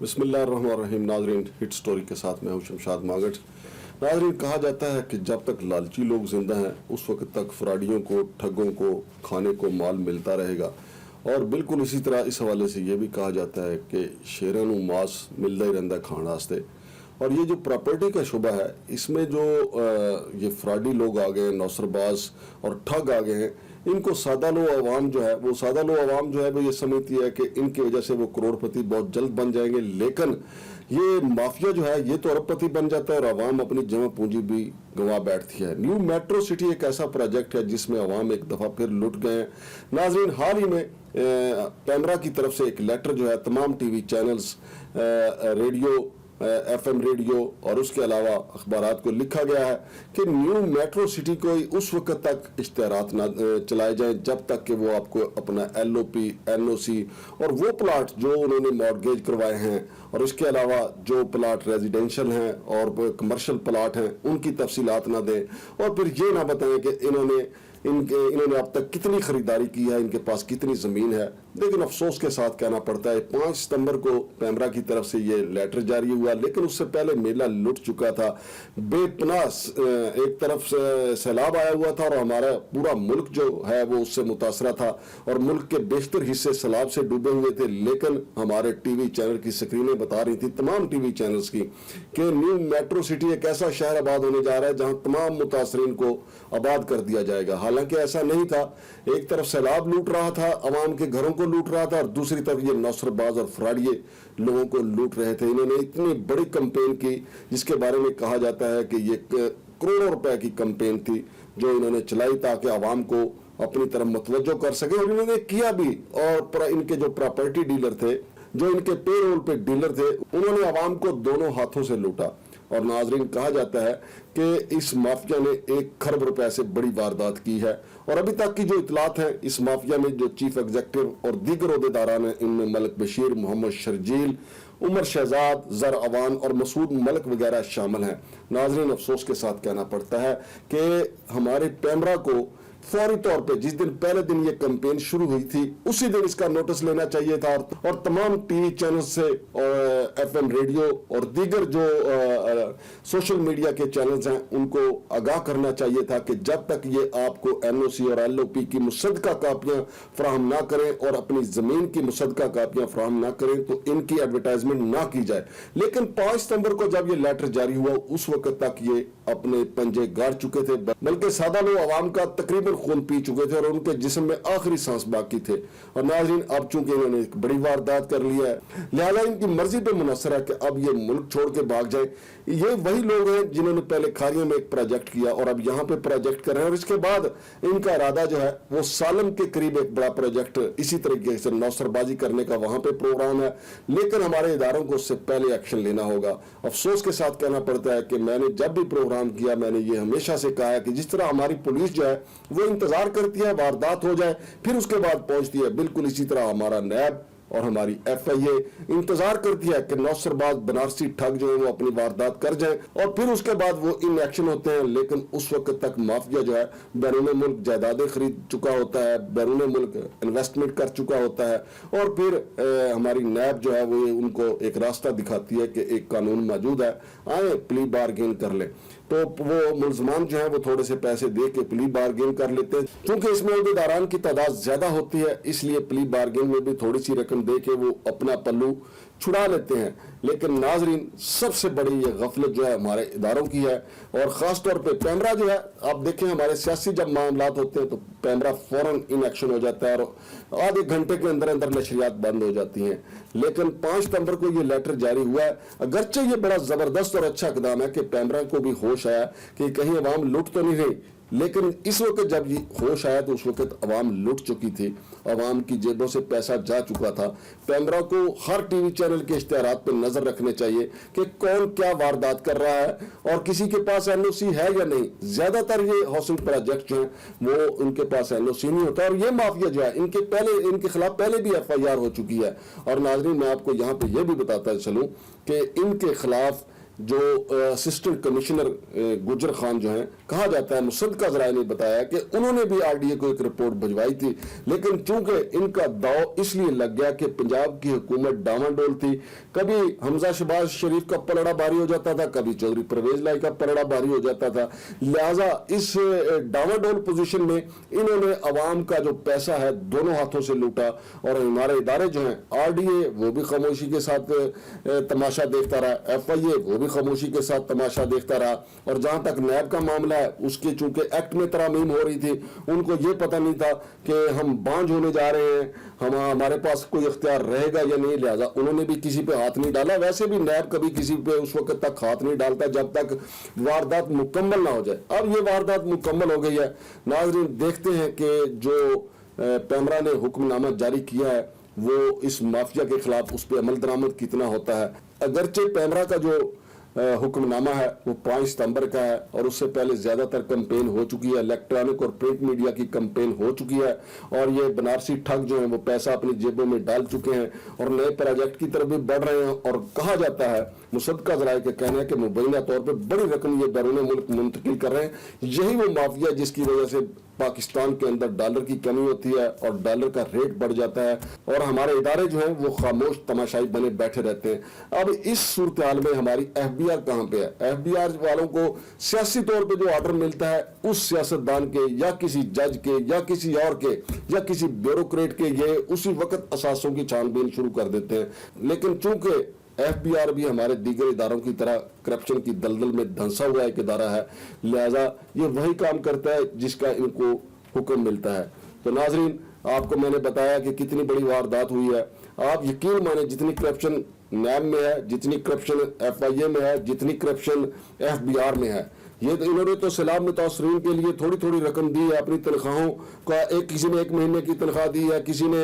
بسم اللہ الرحمن الرحیم. ناظرین، ہٹ سٹوری کے ساتھ میں ہوں شمشاد ماگٹ. ناظرین، کہا جاتا ہے کہ جب تک لالچی لوگ زندہ ہیں اس وقت تک فراڈیوں کو، ٹھگوں کو کھانے کو مال ملتا رہے گا. اور بالکل اسی طرح اس حوالے سے یہ بھی کہا جاتا ہے کہ شیرن و ماس ملتا ہی رہتا کھان واسطے. اور یہ جو پراپرٹی کا شعبہ ہے اس میں جو یہ فراڈی لوگ آ گئے، نوسر باز اور ٹھگ آ گئے ہیں، ان کو سادہ لو عوام جو ہے وہ یہ سمجھتی ہے کہ ان کی وجہ سے وہ کروڑ پتی بہت جلد بن جائیں گے. لیکن یہ مافیا جو ہے یہ تو ارب پتی بن جاتا ہے اور عوام اپنی جمع پونجی بھی گنوا بیٹھتی ہے. نیو میٹرو سٹی ایک ایسا پروجیکٹ ہے جس میں عوام ایک دفعہ پھر لٹ گئے ہیں. ناظرین، حال ہی میں پیمرا کی طرف سے ایک لیٹر جو ہے تمام T V channels, radio, F M radio اور اس کے علاوہ اخبارات کو لکھا گیا ہے کہ نیو میٹرو سٹی کو اس وقت تک اشتہارات نہ چلائے جائیں جب تک کہ وہ آپ کو اپنا ایل او پی، این او سی اور وہ پلاٹ جو انہوں نے مارگیج کروائے ہیں اور اس کے علاوہ جو پلاٹ ریزیڈینشل ہیں اور کمرشل پلاٹ ہیں ان کی تفصیلات نہ دیں، اور پھر یہ نہ بتائیں کہ انہوں نے اب تک کتنی خریداری کی ہے، ان کے پاس کتنی زمین ہے. لیکن افسوس کے ساتھ کہنا پڑتا ہے 5 ستمبر کو پیمرا کی طرف سے یہ لیٹر جاری ہوا، لیکن اس سے پہلے میلہ لٹ چکا تھا. بے پناہ ایک طرف سے سیلاب آیا ہوا تھا اور ہمارا پورا ملک جو ہے وہ اس سے متاثرہ تھا اور ملک کے بیشتر حصے سیلاب سے ڈوبے ہوئے تھے. لیکن ہمارے ٹی وی چینل کی سکرینیں بتا رہی تھی، تمام ٹی وی چینلز کی، کہ نیو میٹرو سٹی ایک ایسا شہر آباد ہونے جا رہا ہے جہاں تمام متاثرین کو آباد کر دیا جائے گا. حالانکہ ایسا نہیں تھا. ایک طرف سیلاب لوٹ رہا تھا، عوام کے گھروں کو لوٹ رہا تھا، اور دوسری طرف یہ نوسر باز اور فراڈیے لوگوں کو لوٹ رہے تھے. انہوں نے اتنی بڑی کمپین کی جس کے بارے میں کہا جاتا ہے کہ یہ کروڑوں روپے کی کمپین تھی جو انہوں نے چلائی تاکہ عوام کو اپنی طرف متوجہ کر سکے، اور انہوں نے کیا بھی. اور ان کے جو پراپرٹی ڈیلر تھے، جو ان کے پے رول پہ ڈیلر تھے، انہوں نے عوام کو دونوں ہاتھوں سے لوٹا. اور ناظرین، کہا جاتا ہے کہ اس مافیا نے 1 کھرب روپے سے بڑی واردات کی ہے. اور ابھی تک کی جو اطلاعات ہیں، اس مافیا میں جو چیف ایگزیکٹو اور دیگر عہدیداران ہیں، ان میں ملک بشیر، محمد شرجیل، عمر شہزاد، زر عوان اور مسعود ملک وغیرہ شامل ہیں. ناظرین، افسوس کے ساتھ کہنا پڑتا ہے کہ ہمارے پیمرا کو فوری طور پہ جس دن پہلے دن یہ کمپین شروع ہوئی تھی اسی دن اس کا نوٹس لینا چاہیے تھا، اور تمام ٹی وی چینل سے، ایف ایم ریڈیو اور دیگر جو سوشل میڈیا کے چینلز ہیں ان کو آگاہ کرنا چاہیے تھا کہ جب تک یہ آپ کو این او سی اور ایل او پی کی مصدقہ کاپیاں فراہم نہ کریں اور اپنی زمین کی مصدقہ کاپیاں فراہم نہ کریں تو ان کی ایڈورٹائزمنٹ نہ کی جائے. لیکن 5 ستمبر کو جب یہ لیٹر جاری ہوا اس وقت تک یہ اپنے پنجے گاڑ چکے تھے، بلکہ سادہ لو عوام کا تقریباً خون پی چکے تھے اور ان کے جسم میں آخری سانس باقی تھے. اور ناظرین، اب چونکہ انہوں نے ایک بڑی واردات کر لی ہے، لہذا ان کی مرضی پہ منحصر ہے کہ اب یہ ملک چھوڑ کے بھاگ جائیں. یہ وہی لوگ ہیں جنہوں نے پہلے کھاریوں میں ایک پروجیکٹ کیا اور اب یہاں پہ پروجیکٹ کر رہے ہیں، اور اس کے بعد ان کا ارادہ جو ہے وہ سالم کے قریب ایک بڑا پروجیکٹ اسی طریقے سے نوسر بازی کرنے کا وہاں پہ پروگرام ہے. لیکن ہمارے اداروں کو اس سے پہلے ایکشن لینا ہوگا. افسوس کے ساتھ کہنا پڑتا ہے کہ میں نے جب بھی پروگرام کیا میں نے یہ ہمیشہ سے کہا ہے کہ جس طرح ہماری پولیس جو ہے وہ انتظار کرتی ہے واردات ہو جائے پھر اس کے بعد پہنچتی ہے، بالکل اسی طرح ہمارا نیب اور ہماری ایف آئی اے انتظار کرتی ہے کہ نوسر باز بنارسی ٹھگ جو ہے وہ اپنی واردات کر جائیں اور پھر اس کے بعد وہ ان ایکشن ہوتے ہیں. لیکن اس وقت تک مافیا جو ہے بیرون ملک جائیدادیں خرید چکا ہوتا ہے، بیرون ملک انویسٹمنٹ کر چکا ہوتا ہے، اور پھر ہماری نیب جو ہے وہ ان کو ایک راستہ دکھاتی ہے کہ ایک قانون موجود ہے، آئیں پلی بارگین کر لیں. تو وہ ملزمان جو ہیں وہ تھوڑے سے پیسے دے کے پلی بارگین کر لیتے ہیں. چونکہ اس میں عہدیداران کی تعداد زیادہ ہوتی ہے اس لیے پلی بارگین میں بھی تھوڑی سی رقم دے کے وہ اپنا پلو چھڑا لیتے ہیں. لیکن ناظرین، سب سے بڑی یہ غفلت جو ہے ہمارے اداروں کی ہے، اور خاص طور پہ پیمرا جو ہے. آپ دیکھیں ہمارے سیاسی جب معاملات ہوتے ہیں تو پیمرا فوراً ان ایکشن ہو جاتا ہے اور آدھے گھنٹے کے اندر اندر نشریات بند ہو جاتی ہیں. لیکن 5 ستمبر کو یہ لیٹر جاری ہوا ہے. اگرچہ یہ بڑا زبردست اور اچھا اقدام ہے کہ پیمرا کو بھی ہوش آیا کہ کہیں عوام لوٹ تو نہیں رہی، لیکن اس وقت جب یہ ہوش آیا تو اس وقت عوام لٹ چکی تھی، عوام کی جیبوں سے پیسہ جا چکا تھا. پیمرا کو ہر ٹی وی چینل کے اشتہارات پہ نظر رکھنے چاہیے کہ کون کیا واردات کر رہا ہے اور کسی کے پاس این او سی ہے یا نہیں. زیادہ تر یہ ہاؤسنگ پروجیکٹ جو ہیں وہ ان کے پاس این او سی نہیں ہوتا، اور یہ مافیا جو ہے ان کے خلاف پہلے بھی ایف آئی آر ہو چکی ہے. اور ناظرین، میں آپ کو یہاں پہ یہ بھی بتاتا چلوں کہ ان کے خلاف جو اسسٹنٹ کمشنر گجر خان جو ہیں، کہا جاتا ہے مصدقہ ذرائع نے بتایا کہ انہوں نے بھی آر ڈی اے کو ایک رپورٹ بھجوائی تھی، لیکن چونکہ ان کا داؤ اس لیے لگ گیا کہ پنجاب کی حکومت ڈاواڈول تھی، کبھی حمزہ شہباز شریف کا پلڑا بھاری ہو جاتا تھا، کبھی چودھری پرویز لائی کا پلڑا بھاری ہو جاتا تھا، لہٰذا اس ڈاواڈول پوزیشن میں انہوں نے عوام کا جو پیسہ ہے دونوں ہاتھوں سے لوٹا، اور ہمارے ادارے جو ہیں آر ڈی اے وہ بھی خاموشی کے ساتھ تماشا دیکھتا رہا، ایف آئی اے وہ بھی خاموشی کے ساتھ تماشا دیکھتا رہا، اور جہاں تک نیب کا معاملہ ہے اس کے چونکہ ایکٹ میں ترامیم ہو رہی تھی، ان کو یہ پتہ نہیں تھا کہ ہم بانجھ ہونے جا رہے ہیں، ہمارے پاس کوئی اختیار رہے گا یا نہیں، لہٰذا انہوں نے بھی کسی پہ ہاتھ نہیں ڈالا۔ ویسے بھی نیب کبھی کسی پہ اس وقت تک ہاتھ نہیں ڈالتا جب تک واردات مکمل نہ ہو جائے۔ اب یہ واردات مکمل ہو گئی ہے، ناظرین دیکھتے ہیں کہ جو پیمرا نے حکم نامہ جاری کیا ہے وہ اس مافیا کے خلاف اس پہ عمل درآمد کتنا ہوتا ہے۔ اگرچہ پیمرا کا جو حکم نامہ ہے وہ 5 ستمبر کا ہے، اور اس سے پہلے زیادہ تر کمپین ہو چکی ہے، الیکٹرانک اور پرنٹ میڈیا کی کمپین ہو چکی ہے، اور یہ بنارسی ٹھگ جو ہیں وہ پیسہ اپنی جیبوں میں ڈال چکے ہیں اور نئے پروجیکٹ کی طرف بھی بڑھ رہے ہیں، اور کہا جاتا ہے مصدقہ ذرائع کے کہنا ہے کہ مبینہ طور پہ بڑی رقم یہ بیرون ملک منتقل کر رہے ہیں۔ یہی وہ مافیا جس کی وجہ سے پاکستان کے اندر ڈالر کی کمی ہوتی ہے اور ڈالر کا ریٹ بڑھ جاتا ہے، اور ہمارے ادارے جو ہیں وہ خاموش تماشائی بنے بیٹھے رہتے ہیں۔ اب اس صورتحال میں ہماری ایف بی آر کہاں پہ ہے؟ ایف بی آر والوں کو سیاسی طور پہ جو آرڈر ملتا ہے اس سیاستدان کے یا کسی جج کے یا کسی اور کے یا کسی بیوروکریٹ کے، یہ اسی وقت اثاثوں کی چھان بین شروع کر دیتے ہیں۔ لیکن چونکہ ایف بی آر بھی ہمارے دیگر اداروں کی طرح کرپشن کی دلدل میں دھنسا ہوا ایک ادارہ ہے، لہذا یہ وہی کام کرتا ہے جس کا ان کو حکم ملتا ہے۔ تو ناظرین آپ کو میں نے بتایا کہ کتنی بڑی واردات ہوئی ہے، آپ یقین مانیں جتنی کرپشن نیب میں ہے، جتنی کرپشن ایف آئی اے میں ہے، جتنی کرپشن ایف بی آر میں ہے، یہ تو انہوں نے تو سیلاب متاثرین کے لیے تھوڑی تھوڑی رقم دی ہے، اپنی تنخواہوں کا کسی نے 1 مہینے کی تنخواہ دی ہے، کسی نے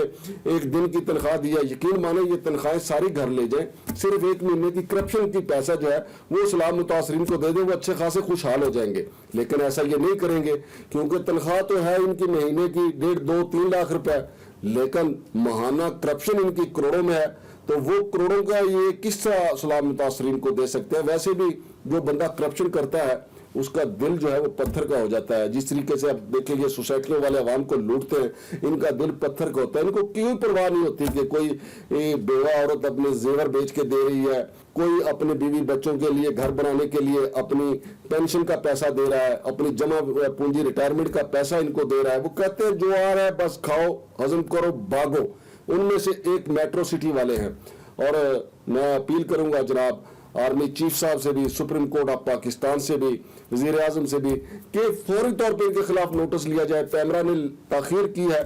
1 دن کی تنخواہ دی ہے۔ یقین مانیں یہ تنخواہیں ساری گھر لے جائیں، صرف 1 مہینے کی کرپشن کی پیسہ جو ہے وہ سیلاب متاثرین کو دے دیں، وہ اچھے خاصے خوشحال ہو جائیں گے، لیکن ایسا یہ نہیں کریں گے، کیونکہ تنخواہ تو ہے ان کی مہینے کی 1.5 2 3 لاکھ روپے، لیکن ماہانہ کرپشن ان کی کروڑوں میں ہے، تو وہ کروڑوں کا یہ کس طرح سیلاب متاثرین کو دے سکتے ہیں؟ ویسے بھی جو بندہ کرپشن کرتا ہے اس کا دل جو ہے وہ پتھر کا ہو جاتا ہے، جس طریقے سے آپ دیکھیں گے سوسائٹیوں والے عوام کو لوٹتے ہیں، ان کا دل پتھر کا ہوتا ہے، ان کو کیوں پرواہ نہیں ہوتی کہ کوئی بیوہ عورت اپنے زیور بیچ کے دے رہی ہے، کوئی اپنے بیوی بچوں کے لیے گھر بنانے کے لیے اپنی پینشن کا پیسہ دے رہا ہے، اپنی جمع پونجی ریٹائرمنٹ کا پیسہ ان کو دے رہا ہے، وہ کہتے ہیں جو آ رہا ہے بس کھاؤ ہضم کرو بھاگو۔ ان میں سے ایک میٹرو سٹی والے ہیں، اور میں اپیل کروں گا جناب آرمی چیف صاحب سے بھی، سپریم کورٹ آف پاکستان سے بھی، وزیر اعظم سے بھی، کہ فوری طور پہ ان کے خلاف نوٹس لیا جائے۔ پیمرا نے تاخیر کی ہے،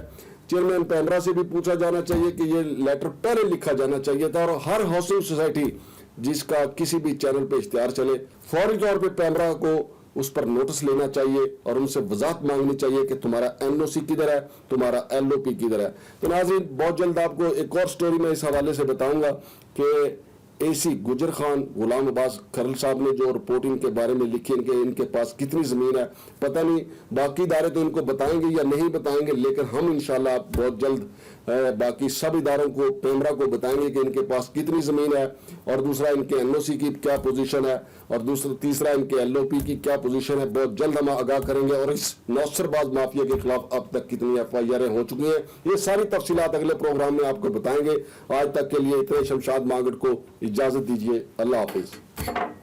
چیئرمین پیمرا سے بھی پوچھا جانا چاہیے کہ یہ لیٹر پہلے لکھا جانا چاہیے تھا، اور ہر ہاؤسنگ سوسائٹی جس کا کسی بھی چینل پہ اشتہار چلے فوری طور پہ پیمرا کو اس پر نوٹس لینا چاہیے اور ان سے وضاحت مانگنی چاہیے کہ تمہارا این او سی کدھر ہے، تمہارا ایل او پی کدھر ہے۔ تو ناظرین بہت جلد آپ کو ایک اور سٹوری میں اس حوالے سے بتاؤں گا کہ اے سی گجر خان غلام عباس کھرل صاحب نے جو رپورٹ ان کے بارے میں لکھی کہ ان کے پاس کتنی زمین ہے، پتہ نہیں باقی ادارے تو ان کو بتائیں گے یا نہیں بتائیں گے، لیکن ہم انشاءاللہ بہت جلد باقی سب اداروں کو پیمرا کو بتائیں گے کہ ان کے پاس کتنی زمین ہے، اور دوسرا ان کے این او سی کی کیا پوزیشن ہے، اور تیسرا ان کے ایل او پی کی کیا پوزیشن ہے۔ بہت جلد ہم آگاہ کریں گے، اور اس نوسر باز مافیا کے خلاف اب تک کتنی ایف آئی آریں ہو چکی ہیں، یہ ساری تفصیلات اگلے پروگرام میں آپ کو بتائیں گے۔ آج تک کے لیے اتنے، شمشاد مانگٹ کو اجازت دیجیے، اللہ حافظ۔